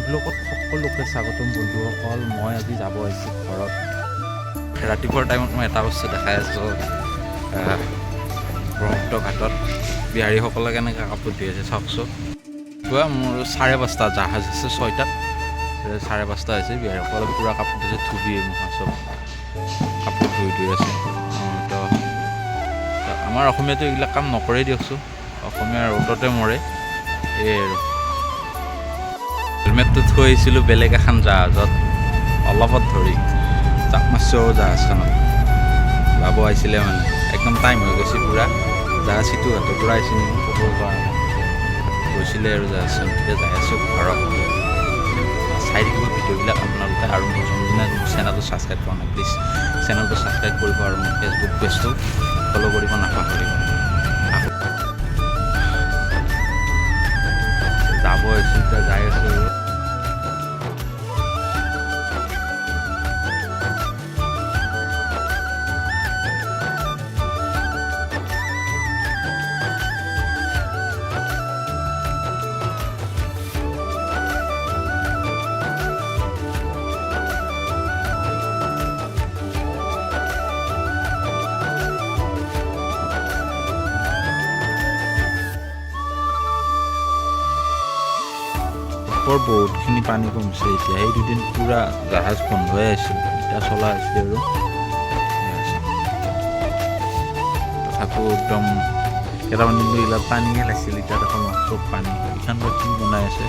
ব্লগত সকলোকে স্বাগতম বন্ধুসকল। মই আজি যাব আহিছোঁ ঘৰত। ৰাতিপুৱাৰ টাইমত মই এটা বস্তু দেখাই আছোঁ, ব্ৰহ্মপুত্ৰ ঘাটত বিহাৰীসকলে কেনেকৈ কাপোৰ ধুই আছে চাওকচোন। পুৱা মোৰ 5:30 জাহাজ আছে 6টাত, 5:30 হৈছে। বিহাৰীসকলে পূৰা কাপোৰ ধুইছে, ধুবি মুখা চব কাপোৰ ধুই আছে। তো আমাৰ অসমীয়াটো এইবিলাক কাম নকৰেই দিয়কচোন, অসমীয়া ৰ'দতে মৰে। এই আৰু হেলমেটটো থৈ আহিছিলোঁ বেলেগ এখন জাহাজত, অলপত ধৰি জাপ মাৰিছোঁ জাহাজখনত। যাব আহিছিলে মানে একদম টাইম হৈ গৈছে পূৰা। জাহাজ সিটো হাতৰ পৰা আহিছিল ক'বৰ কাৰণে গৈছিলে আৰু জাহাজখন। এতিয়া যাই আছোঁ ঘৰত। চাই থাকিব ভিডিঅ'বিলাক আপোনালোকে, আৰু মোৰ যোনদিনা চেনেলটো ছাবস্ক্ৰাইব কৰা নাই প্লিজ চেনেলটো ছাবস্ক্ৰাইব কৰিব, আৰু মোৰ ফেচবুক পেজটো ফ'ল' কৰিব নাপাহৰিব। যাব আহিছোঁ, এতিয়া যাই আছোঁ। বহুতখিনি পানী কমিছে এতিয়া। সেই দুদিন পূৰা জাহাজ বন্ধ হৈ আছিল, এতিয়া চলা হৈছে আৰু তথাপিও একদম কেইটামান দিন এইবিলাক পানীয়ে লাগিছিল। এতিয়া দেখোন চব পানী। এইখন কি বনাই আছে,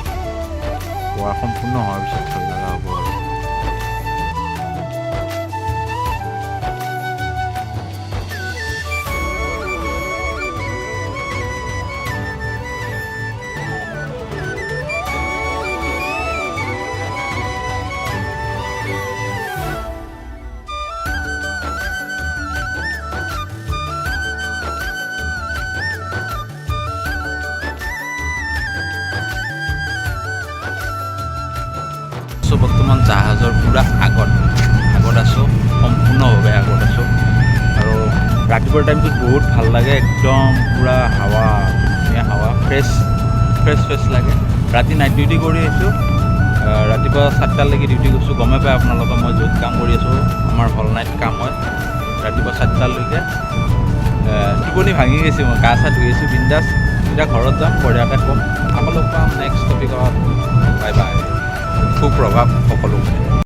হোৱা সম্পূৰ্ণ হোৱাৰ পিছত ভাল লগা হ'ব আৰু। বৰ্তমান জাহাজৰ পূৰা আগত আছোঁ, সম্পূৰ্ণভাৱে আগত আছোঁ। আৰু ৰাতিপুৱাৰ টাইমটোত বহুত ভাল লাগে, একদম পূৰা হাৱা, ধুনীয়া হাৱা, ফ্ৰেছ লাগে। ৰাতি নাইট ডিউটি কৰি আহিছোঁ, ৰাতিপুৱা 7টালৈকে ডিউটি কৰিছোঁ। গমে পায় আপোনালোকে মই য'ত কাম কৰি আছোঁ, আমাৰ হল নাইট কাম হয় ৰাতিপুৱা 7টালৈকে। টোপনি ভাঙি গৈছে, মই গা চা ধুই আছোঁ বিন্দাছ। এতিয়া ঘৰত যাম, বঢ়িয়াকৈ ক'ম। আকৌ লগ পাম নেক্সট টপিকত। Bye bye. সুপ্ৰভাৱ সকলোকে।